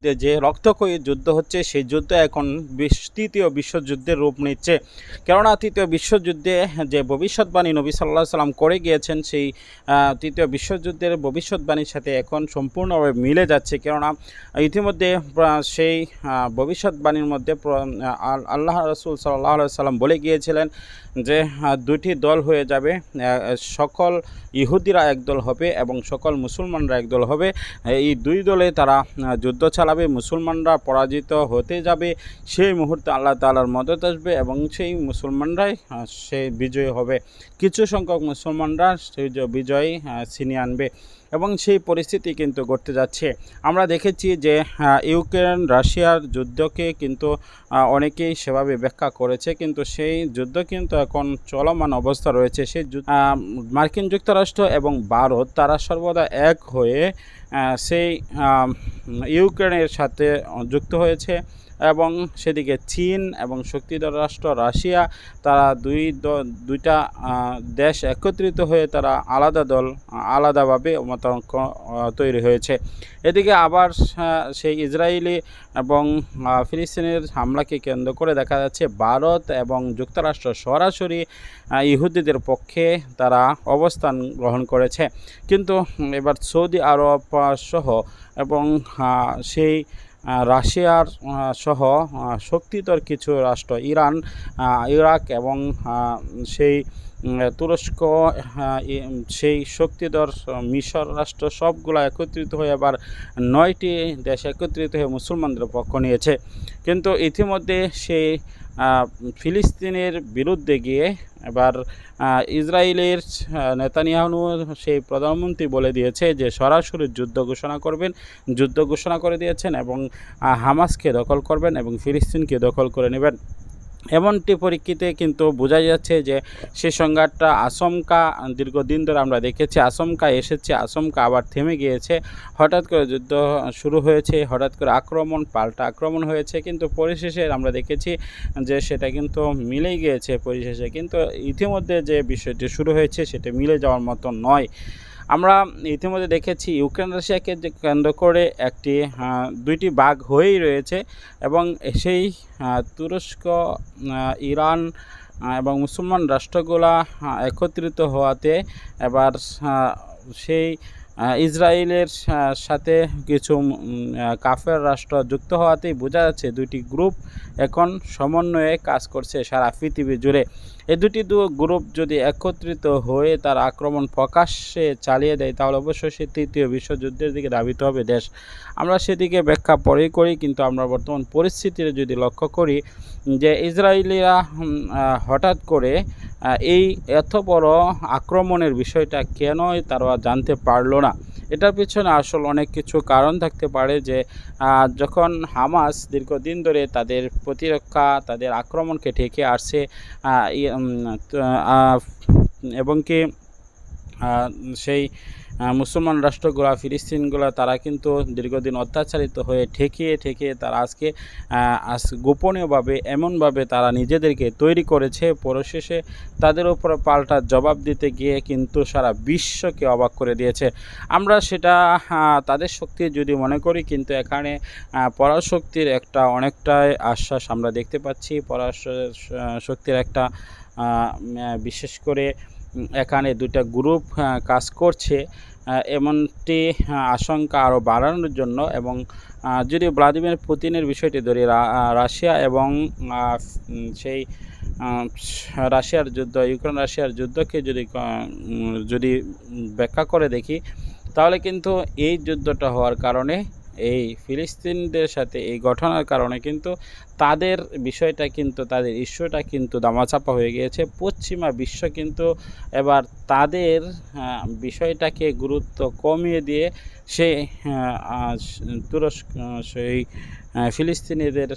যে রক্তক্ষয়ী যুদ্ধ হচ্ছে, সেই যুদ্ধ এখন তৃতীয় বিশ্বযুদ্ধের রূপ নিচ্ছে। কেননা তৃতীয় বিশ্বযুদ্ধে যে ভবিষ্যৎবাণী নবী সাল্লাল্লাহু আলাইহি সাল্লাম করে গিয়েছেন, সেই তৃতীয় বিশ্বযুদ্ধের ভবিষ্যৎবাণীর সাথে এখন সম্পূর্ণভাবে মিলে যাচ্ছে। কেননা ইতিমধ্যে সেই ভবিষ্যৎবাণীর মধ্যে আল্লাহ রাসূল সাল্লাল্লাহু আলাইহি সাল্লাম বলে গিয়েছিলেন যে দুটি দল হয়ে যাবে, সকল ইহুদিরা একদল হবে এবং সকল মুসলমানরা একদল হবে। এই দুই দলে তারা যুদ্ধ চালাবে, মুসলমানরা পরাজিত হতে যাবে, সেই মুহূর্তে আল্লাহ তাআলার মদদ আসবে এবং সেই মুসলমানরাই সেই বিজয়ী হবে। কিছু সংখ্যক মুসলমানরা সেই বিজয় ছিনিয়ে আনবে এবং সেই পরিস্থিতি কিন্তু ঘটতে যাচ্ছে। আমরা দেখেছি যে ইউক্রেন রাশিয়ার যুদ্ধকে কিন্তু অনেকেই সেভাবে ব্যাখ্যা করেছে, কিন্তু সেই যুদ্ধ কিন্তু এখন চলমান অবস্থা রয়েছে। সেই মার্কিন যুক্তরাষ্ট্র এবং ভারত তারা সর্বদা এক হয়ে সেই ইউক্রেনের সাথে যুক্ত হয়েছে এবং সেদিকে চীন এবং শক্তিধর রাষ্ট্র রাশিয়া, তারা দুইটা দেশ একত্রিত হয়ে তারা আলাদাভাবে মতানৈক্য তৈরি হয়েছে। এদিকে আবার সেই ইসরায়েলি এবং ফিলিস্তিনের হামলাকে কেন্দ্র করে দেখা যাচ্ছে ভারত এবং যুক্তরাষ্ট্র সরাসরি ইহুদিদের পক্ষে তারা অবস্থান গ্রহণ করেছে। কিন্তু এবার সৌদি আরব সহ এবং সেই রাশিয়ার সহ শক্তিধর কিছু রাষ্ট্র ইরান, ইরাক এবং সেই তুরস্ক, সেই শক্তিধর মিশর রাষ্ট্র সবগুলো একত্রিত হয়ে আবার 9টি দেশ একত্রিত হয়ে মুসলমানদের পক্ষ নিয়েছে। কিন্তু ইতিমধ্যে সেই ফিলিস্তিনের বিরুদ্ধে গিয়ে এবার ইসরায়েলের নেতানিয়াহু সেই প্রধানমন্ত্রী বলে দিয়েছে যে সরাসরি যুদ্ধ ঘোষণা করে দিয়েছেন এবং হামাসকে দখল করবেন এবং ফিলিস্তিনকে দখল করে নেবেন। এমনটি পরিস্থিতিতে কিন্তু বোঝা যাচ্ছে যে সেই সংঘাতটা আচমকা দীর্ঘদিন ধরে আমরা দেখেছি, আচমকা এসেছে, আচমকা আবার থেমে গিয়েছে। হঠাৎ করে যুদ্ধ শুরু হয়েছে, হঠাৎ করে পাল্টা আক্রমণ হয়েছে, কিন্তু পরিশেষে আমরা দেখেছি যে সেটা কিন্তু মিলেই গিয়েছে পরিশেষে। কিন্তু ইতিমধ্যে যে বিষয়টি শুরু হয়েছে সেটা মিলে যাওয়ার মতো নয়। আমরা ইতিমধ্যে দেখেছি ইউক্রেন রাশিয়াকে কেন্দ্র করে দুইটি ভাগ হয়েই রয়েছে এবং সেই তুরস্ক, ইরান এবং মুসলমান রাষ্ট্রগুলা একত্রিত হওয়াতে এবার সেই ইসরায়েলের সাথে কিছু কাফের রাষ্ট্র যুক্ত হওয়াতেই বোঝা যাচ্ছে দুইটি গ্রুপ এখন সমন্বয়ে কাজ করছে সারা পৃথিবী জুড়ে। এই দুটি গ্রুপ যদি একত্রিত হয়ে তার আক্রমণ প্রকাশ্যে চালিয়ে দেয়, তাহলে অবশ্যই সে তৃতীয় বিশ্বযুদ্ধের দিকে ধাবিত হবে দেশ। আমরা সেদিকে ব্যাখ্যা পরেই করি, কিন্তু আমরা বর্তমান পরিস্থিতির যদি লক্ষ্য করি যে ইসরায়েলিরা হঠাৎ করে এই এত বড় আক্রমণের বিষয়টা কেন তারা জানতে পারলো না। এটার পিছনে আসলে অনেক কিছু কারণ থাকতে পারে। যে যখন হামাস দীর্ঘদিন ধরে তাদের প্রতিরক্ষা, তাদের আক্রমণকে ঠেকে আসছে এবং কি সেই মুসলমান রাষ্ট্রগুলা, ফিলিস্তিনগুলা, তারা কিন্তু দীর্ঘদিন অত্যাচারিত হয়ে ঠেকিয়ে তারা আজকে গোপনীয়ভাবে এমনভাবে তারা নিজেদেরকে তৈরি করেছে, পরিশেষে তাদের উপর পাল্টা জবাব দিতে গিয়ে কিন্তু সারা বিশ্বকে অবাক করে দিয়েছে। আমরা সেটা তাদের শক্তি যদি মনে করি, কিন্তু এখানে পরাশক্তির অনেকটাই আশ্বাস আমরা দেখতে পাচ্ছি। পরাশক্তির বিশেষ করে এখানে দুটা গ্রুপ কাজ করছে, এমনটি আশঙ্কা আরও বাড়ানোর জন্য। এবং যদি ভ্লাদিমির পুতিনের বিষয়টি ধরি, রাশিয়া এবং সেই ইউক্রেন রাশিয়ার যুদ্ধকে যদি ব্যাখ্যা করে দেখি, তাহলে কিন্তু এই যুদ্ধটা হওয়ার কারণে, এই ফিলিস্তিনদের সাথে এই ঘটনার কারণে কিন্তু তাদের বিষয়টা কিন্তু, তাদের ইস্যুটা কিন্তু দামাচাপা হয়ে গিয়েছে। পশ্চিমা বিশ্ব কিন্তু এবার তাদের বিষয়টাকে গুরুত্ব কমিয়ে দিয়ে সেই ফিলিস্তিনিদের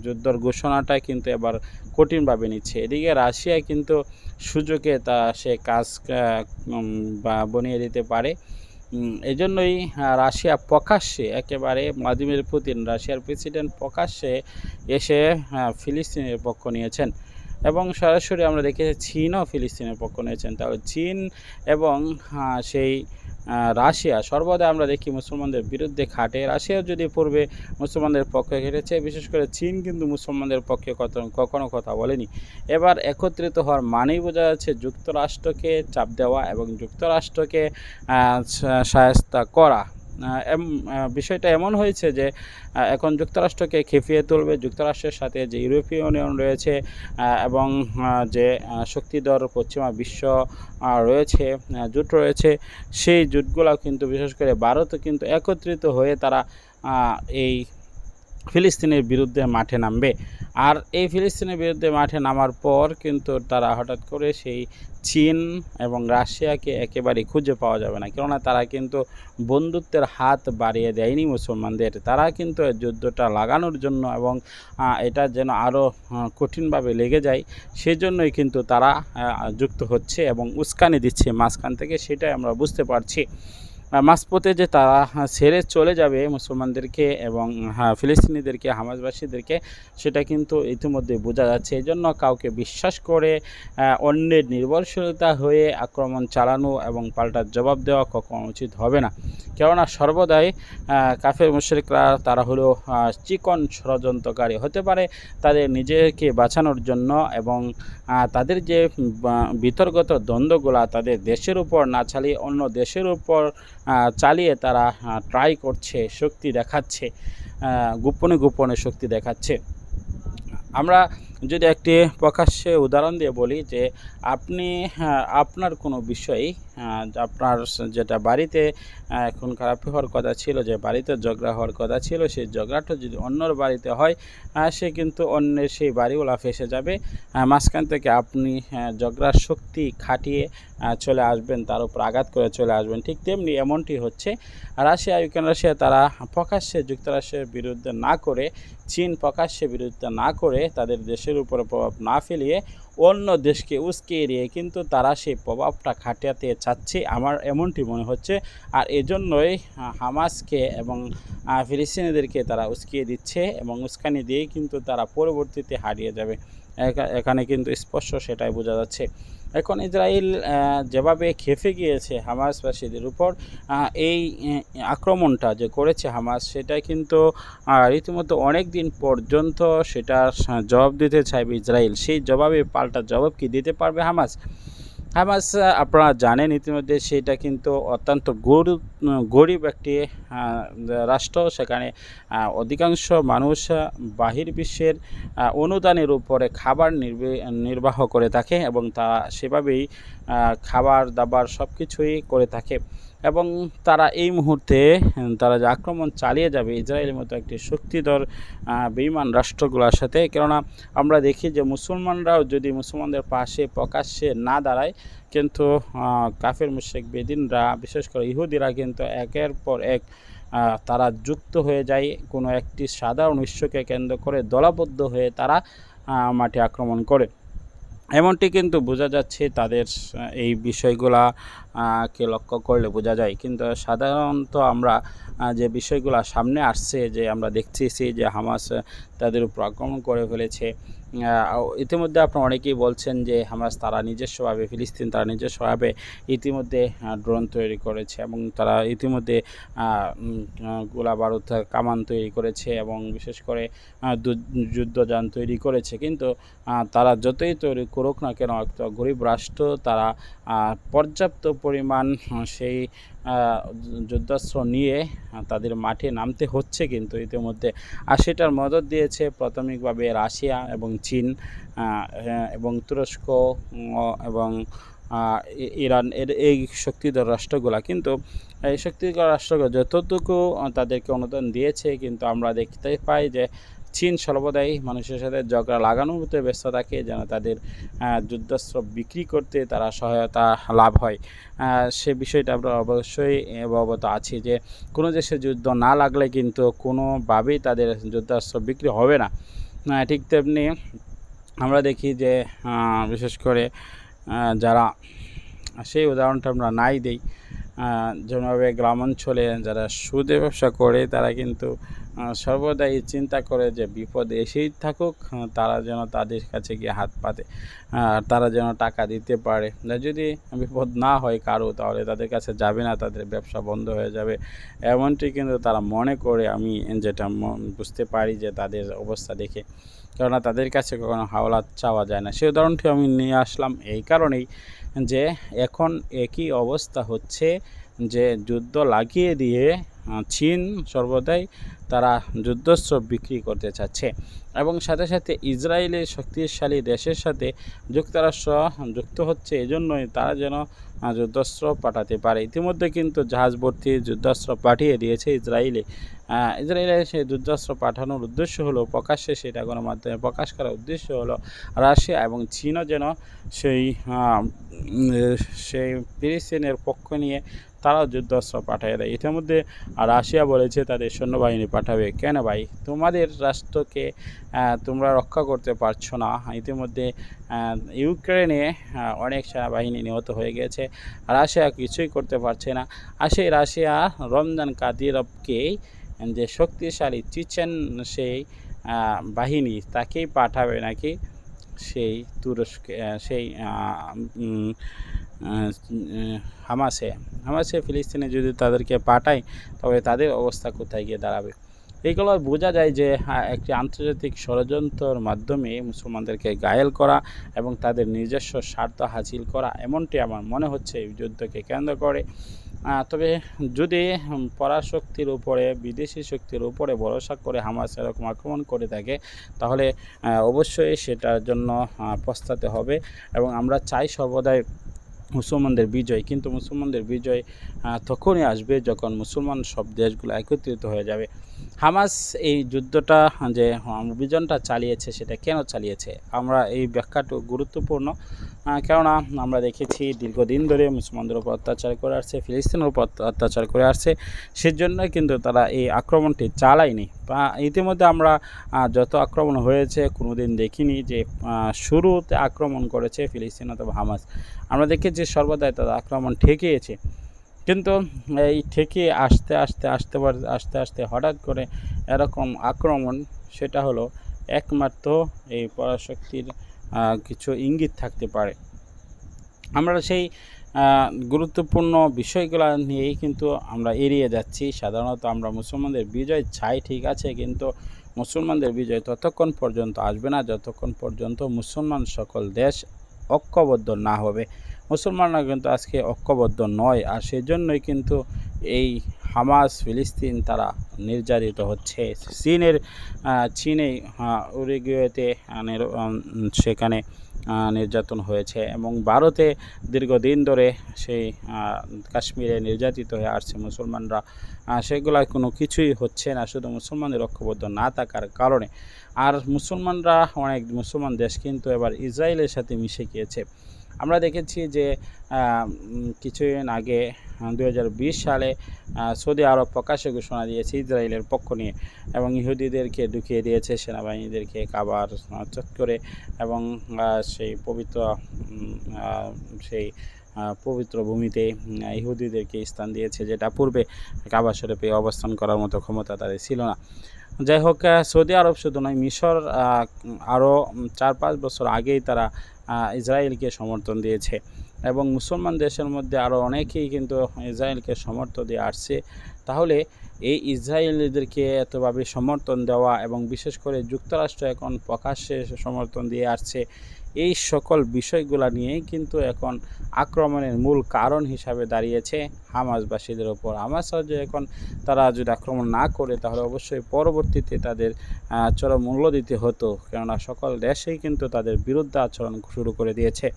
যুদ্ধের ঘোষণাটা কিন্তু এবার কঠিনভাবে নিচ্ছে। এদিকে রাশিয়া কিন্তু সুযোগে সে কাজ বনিয়ে দিতে পারে। এজন্যই রাশিয়া প্রকাশ্যে, একেবারে ভ্লাদিমির পুতিন রাশিয়ার প্রেসিডেন্ট প্রকাশ্যে এসে ফিলিস্তিনের পক্ষ নিয়েছেন এবং সরাসরি আমরা দেখেছি চীনও ফিলিস্তিনের পক্ষ নিয়েছেন। তাহলে চীন এবং সেই রাশিয়া সর্বদা আমরা দেখি মুসলমানদের বিরুদ্ধে খাটে। রাশিয়া যদি পূর্বে মুসলমানদের পক্ষে খেটেছে, বিশেষ করে চীন কিন্তু মুসলমানদের পক্ষে কখনো কথা বলেনি। এবার একত্রিত হওয়ার মানেই বোঝা যাচ্ছে যুক্তরাষ্ট্রকে চাপ দেওয়া এবং যুক্তরাষ্ট্রকে শায়েস্তা করা। বিষয়টা এমন হয়েছে যে এখন যুক্তরাষ্ট্রকে খেপিয়ে তুলবে। যুক্তরাষ্ট্রের সাথে যে ইউরোপীয় ইউনিয়ন রয়েছে এবং যে শক্তিধর পশ্চিমা বিশ্ব রয়েছে, জোট রয়েছে, সেই জোটগুলো কিন্তু বিশেষ করে ভারতও কিন্তু একত্রিত হয়ে তারা এই ফিলিস্তিনের বিরুদ্ধে মাঠে নামবে। আর এই ফিলিস্তিনের বিরুদ্ধে মাঠে নামার পর কিন্তু তারা হঠাৎ করে সেই চীন এবং রাশিয়াকে একেবারেই খুঁজে পাওয়া যাবে না, কেননা তারা কিন্তু বন্ধুত্বের হাত বাড়িয়ে দেয়নি মুসলমানদের। তারা কিন্তু যুদ্ধটা লাগানোর জন্য এবং এটা যেন আরও কঠিনভাবে লেগে যায় সেজন্যই কিন্তু তারা যুক্ত হচ্ছে এবং উস্কানি দিচ্ছে মাঝখান থেকে, সেটাই আমরা বুঝতে পারছি। মাঝপথে যে তারা ছেড়ে চলে যাবে মুসলমানদেরকে এবং ফিলিস্তিনিদেরকে, হামাসবাসীদেরকে, সেটা কিন্তু ইতিমধ্যে বোঝা যাচ্ছে। এই জন্য কাউকে বিশ্বাস করে অন্যের নির্ভরশীলতা হয়ে আক্রমণ চালানো এবং পাল্টা জবাব দেওয়া কখনো উচিত হবে না। কেননা সর্বদাই কাফের মুশরিকরা তারা হলো চিকন ষড়যন্ত্রকারী হতে পারে তাদের নিজেকে বাঁচানোর জন্য, এবং তাদের যে বিতর্কত দ্বন্দ্বগুলা তাদের দেশের উপর না চালিয়ে অন্য দেশের উপর চালিয়ে তারা ট্রাই করছে, শক্তি দেখাচ্ছে, গোপনে গোপনে শক্তি দেখাচ্ছে। আমরা যদি একটি প্রকাশ্যে উদাহরণ দিয়ে বলি যে আপনি আপনার কোনো বিষয়, আপনার যেটা বাড়িতে এখন খারাপ হওয়ার কথা ছিল, যে বাড়িতে ঝগড়া হওয়ার কথা ছিল, সেই ঝগড়াটা যদি অন্যর বাড়িতে হয় সে কিন্তু অন্যের সেই বাড়িওয়ালা ফেসে যাবে। মাঝখান থেকে আপনি ঝগড়ার শক্তি খাটিয়ে চলে আসবেন, তার উপর আঘাত করে চলে আসবেন। ঠিক তেমনি এমনটি হচ্ছে রাশিয়া, ইউক্রেন রাশিয়া তারা প্রকাশ্যে যুক্তরাষ্ট্রের বিরুদ্ধে না করে, চীন প্রকাশ্যে বিরুদ্ধে না করে, তাদের দেশের উপরে প্রভাব না ফেলিয়ে অন্য দেশকে উস্কিয়ে দিয়ে কিন্তু তারা সেই প্রভাবটা খাটাতে চাচ্ছে, আমার এমনটি মনে হচ্ছে। আর এজন্যই হামাসকে এবং ফিলিস্তিনিদেরকে তারা উস্কিয়ে দিচ্ছে এবং উস্কানি দিয়েই কিন্তু তারা পরবর্তীতে হারিয়ে যাবে। এখানে কিন্তু স্পষ্ট সেটাই বোঝা যাচ্ছে। এখন ইসরায়েল যেভাবে খেপে গিয়েছে হামাসবাসীদের উপর, এই আক্রমণটা যে করেছে হামাস, সেটা কিন্তু রীতিমতো অনেক দিন পর্যন্ত সেটার জবাব দিতে চাইবে ইসরায়েল। সেই জবাবে পাল্টা জবাব কি দিতে পারবে হামাস? হামাস আপনারা জানেন ইতিমধ্যে সেটা কিন্তু অত্যন্ত গরিব একটি রাষ্ট্র। সেখানে অধিকাংশ মানুষ বাহির বিশ্বের অনুদানের উপরে খাবার নির্বাহ করে থাকে এবং তারা সেভাবেই খাবার দাবার সব কিছুই করে থাকে। এবং তারা এই মুহূর্তে তারা যে আক্রমণ চালিয়ে যাবে ইসরায়েলের মতো একটি শক্তিধর বেঈমান রাষ্ট্রগুলোর সাথে, কেননা আমরা দেখি যে মুসলমানরাও যদি মুসলমানদের পাশে প্রকাশ্যে না দাঁড়ায়, কিন্তু কাফের মুশরিক বেদিনরা, বিশেষ করে ইহুদিরা কিন্তু একের পর এক তারা যুক্ত হয়ে যায় কোনো একটি সাধারণ ইস্যুকে কেন্দ্র করে, দলবদ্ধ হয়ে তারা মাঠে আক্রমণ করে। এমনটি কিন্তু বোঝা যাচ্ছে তাদের এই বিষয়গুলা কে লক্ষ্য করলে বোঝা যায়। কিন্তু সাধারণত আমরা যে বিষয়গুলো সামনে আসছে, যে আমরা দেখতেছি যে হামাস তাদের উপর আক্রমণ করে ফেলেছে। ইতিমধ্যে আপনারা অনেকেই বলছেন যে হামাস তারা নিজস্বভাবে, ফিলিস্তিন তারা নিজস্বভাবে ইতিমধ্যে ড্রোন তৈরি করেছে এবং তারা ইতিমধ্যে গোলা বারুদ কামান তৈরি করেছে এবং বিশেষ করে যুদ্ধযান তৈরি করেছে। কিন্তু তারা যতই তৈরি করুক না কেন, একটা গরিব রাষ্ট্র, তারা পর্যাপ্ত পরিমাণ সেই যুদ্ধাস্ত্র নিয়ে তাদের মাঠে নামতে হচ্ছে কিন্তু ইতিমধ্যে। আর সেটার মদত দিয়েছে প্রাথমিকভাবে রাশিয়া এবং চীন এবং তুরস্ক এবং ইরান, এই শক্তিধর রাষ্ট্রগুলো। কিন্তু এই শক্তিধর রাষ্ট্রগুলো যতটুকু তাদেরকে অনুদান দিয়েছে, কিন্তু আমরা দেখতে পাই যে চীন সর্বদাই মানুষের সাথে ঝগড়া লাগানোর মতো ব্যস্ত থাকে, যেন তাদের যুদ্ধাস্ত্র বিক্রি করতে তারা সহায়তা লাভ হয়। সে বিষয়টা আমরা অবশ্যই অবগত আছি যে কোনো দেশে যুদ্ধ না লাগলে কিন্তু কোনোভাবেই তাদের যুদ্ধাস্ত্র বিক্রি হবে না। ঠিক তেমনি আমরা দেখি যে বিশেষ করে যারা, সেই উদাহরণটা আমরা নাই দিই, যেভাবে গ্রামাঞ্চলে যারা সুদে ব্যবসা করে তারা কিন্তু সর্বদাই চিন্তা করে যে বিপদ এসেই থাকুক, তারা যেন তাদের কাছে গিয়ে হাত পাতে, তারা যেন টাকা দিতে পারে। যদি বিপদ না হয় কারো, তাহলে তাদের কাছে যাবে না, তাদের ব্যবসা বন্ধ হয়ে যাবে, এমনটি কিন্তু তারা মনে করে। আমি যেটা বুঝতে পারি যে তাদের অবস্থা দেখে, কেননা তাদের কাছে কখনো হাওলাত চাওয়া যায় না। সেই উদাহরণটি আমি নিয়ে আসলাম এই কারণেই যে এখন একই অবস্থা হচ্ছে যে যুদ্ধ লাগিয়ে দিয়ে চীন সর্বদাই তারা যুদ্ধস্ত্র বিক্রি করতে চাচ্ছে, এবং সাথে সাথে ইসরায়েলের শক্তিশালী দেশের সাথে যুক্তরাষ্ট্র যুক্ত হচ্ছে, এজন্যই তারা যেন যুদ্ধাস্ত্র পাঠাতে পারে। ইতিমধ্যে কিন্তু জাহাজ ভর্তি যুদ্ধাস্ত্র পাঠিয়ে দিয়েছে ইসরায়েলে। ইসরায়েলে সেই যুদ্ধাস্ত্র পাঠানোর উদ্দেশ্য হলো, প্রকাশ্যে সেটা গণমাধ্যমে প্রকাশ করার উদ্দেশ্য হলো রাশিয়া এবং চীনও যেন সেই সেই ফিলিস্তিনের পক্ষ নিয়ে তারাও যুদ্ধাস্ত্র পাঠিয়ে দেয়। ইতিমধ্যে রাশিয়া বলেছে তাদের সৈন্যবাহিনী পাঠাবে। কেন ভাই, তোমাদের রাষ্ট্রকে তোমরা রক্ষা করতে পারছো না। ইতিমধ্যে ইউক্রেনে অনেক সেনাবাহিনী নিহত হয়ে গেছে, রাশিয়া কিছুই করতে পারছে না। আর সেই রাশিয়া রমজান কাদিরভকে, যে শক্তিশালী চিচেন সেই বাহিনী, তাকেই পাঠাবে নাকি সেই তুরস্কে, সেই হামাসে ফিলিস্তিনে যদি তাদেরকে পাঠায়, তবে তাদের অবস্থা কোথায় গিয়ে দাঁড়াবে। এইগুলো বোঝা যায় যে একটি আন্তর্জাতিক ষড়যন্ত্রের মাধ্যমে মুসলমানদেরকে ঘায়েল করা এবং তাদের নিজস্ব স্বার্থ হাসিল করা, এমনটি আমার মনে হচ্ছে এই যুদ্ধকে কেন্দ্র করে। তবে যদি পরাশক্তির উপরে, বিদেশি শক্তির উপরে ভরসা করে হামাস এরকম আক্রমণ করে থাকে, তাহলে অবশ্যই সেটার জন্য পস্তাতে হবে। এবং আমরা চাই সর্বদাই মুসলমানদের বিজয়, কিন্তু মুসলমানদের বিজয় তখনই আসবে যখন মুসলমান সব দেশগুলো একত্রিত হয়ে যাবে। হামাস এই যুদ্ধটা, যে অভিযানটা চালিয়েছে, সেটা কেন চালিয়েছে, আমরা এই ব্যাখ্যাটা গুরুত্বপূর্ণ। কেননা আমরা দেখেছি দীর্ঘদিন ধরে মুসলমানদের উপর অত্যাচার করে আসছে, ফিলিস্তিনের উপর অত্যাচার করে আসছে, সেজন্যই কিন্তু তারা এই আক্রমণটি চালায়নি। ইতিমধ্যে আমরা যত আক্রমণ হয়েছে কোনোদিন দেখিনি যে শুরুতে আক্রমণ করেছে ফিলিস্তিন অথবা হামাস। আমরা দেখেছি সর্বদাই তারা আক্রমণ ঠেকিয়েছে, কিন্তু এই ঠেকিয়ে আস্তে আস্তে হঠাৎ করে এরকম আক্রমণ, সেটা হলো একমাত্র এই পরাশক্তির কিছু ইঙ্গিত থাকতে পারে। আমরা সেই গুরুত্বপূর্ণ বিষয়গুলো নিয়েই কিন্তু আমরা এড়িয়ে যাচ্ছি। সাধারণত আমরা মুসলমানদের বিজয় চাই, ঠিক আছে, কিন্তু মুসলমানদের বিজয় ততক্ষণ পর্যন্ত আসবে না যতক্ষণ পর্যন্ত মুসলমান সকল দেশ ঐক্যবদ্ধ না হবে। মুসলমানরা কিন্তু আজকে ঐক্যবদ্ধ নয়, আর সেজন্যই কিন্তু এই হামাস ফিলিস্তিন তারা নির্যাতিত হচ্ছে। চীনে উরুগুয়েতে সেখানে নির্যাতন হয়েছে, এবং ভারতে দীর্ঘদিন ধরে সেই কাশ্মীরে নির্যাতিত হয়ে আসছে মুসলমানরা। সেগুলো কোনো কিছুই হচ্ছে না, শুধু মুসলমানদের ঐক্যবদ্ধ না থাকার কারণে। আর মুসলমানরা, অনেক মুসলমান দেশ কিন্তু এবার ইসরায়েলের সাথে মিশে গিয়েছে। আমরা দেখেছি যে কিছুদিন আগে 2020 সালে সৌদি আরব প্রকাশ্যে ঘোষণা দিয়েছে ইসরায়েলের পক্ষ নিয়ে, এবং ইহুদিদেরকে ঢুকিয়ে দিয়েছে সেনাবাহিনীদেরকে কাবার চত্বরে, এবং সেই পবিত্র ভূমিতে ইহুদিদেরকে স্থান দিয়েছে, যেটা পূর্বে কাবা শরীফে অবস্থান করার মতো ক্ষমতা তাদের ছিল না। যাই হোক, সৌদি আরব শুধু নয়, মিশর আরও 4-5 বছর আগেই তারা ইসরায়েলকে সমর্থন দিয়েছে, এবং মুসলমান দেশের মধ্যে আরও অনেকেই কিন্তু ইসরায়েলকে সমর্থন দিয়ে আসছে। তাহলে এই ইসরায়েলিদেরকে এতভাবে সমর্থন দেওয়া, এবং বিশেষ করে যুক্তরাষ্ট্র এখন প্রকাশ্যে সমর্থন দিয়ে আসছে, এই সকল বিষয়গুলো নিয়েই কিন্তু এখন আক্রমণের মূল কারণ হিসাবে দাঁড়িয়েছে হামাসবাসীদের ওপর। হামাসরা যে এখন তারা যদি আক্রমণ না করে, তাহলে অবশ্যই পরবর্তীতে তাদের চরম মূল্য দিতে হতো, কেননা সকল দেশেই কিন্তু তাদের বিরুদ্ধে আচরণ শুরু করে দিয়েছে।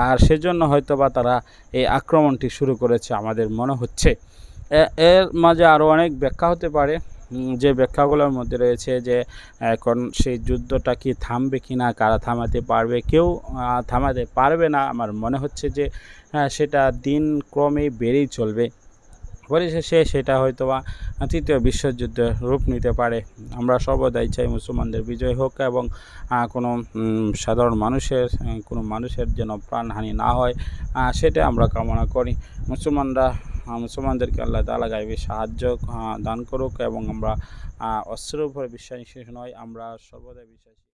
আর সেজন্য হয়তোবা তারা এই আক্রমণটি শুরু করেছে, আমাদের মনে হচ্ছে। এর মাঝে আরও অনেক ব্যাখ্যা হতে পারে, যে ব্যাখ্যাগুলোর মধ্যে রয়েছে যে এখন সেই যুদ্ধটা কি থামবে কি না, কারা থামাতে পারবে, কেউ থামাতে পারবে না। আমার মনে হচ্ছে যে সেটা দিন ক্রমেই বেড়েই চলবে, পরিশেষে সেটা হয়তোবা তৃতীয় বিশ্বযুদ্ধের রূপ নিতে পারে। আমরা সর্বদাই চাই মুসলমানদের বিজয় হোক, এবং কোনো সাধারণ মানুষের যেন প্রাণহানি না হয়, সেটা আমরা কামনা করি। মুসলমানরা মুসলমানদেরকে আল্লাহ তাআলা গায়বী সাহায্য দান করুক এবং আমরা অস্ত্রের উপরে বিশ্বাসী নয়, আমরা সর্বদা বিশ্বাসী।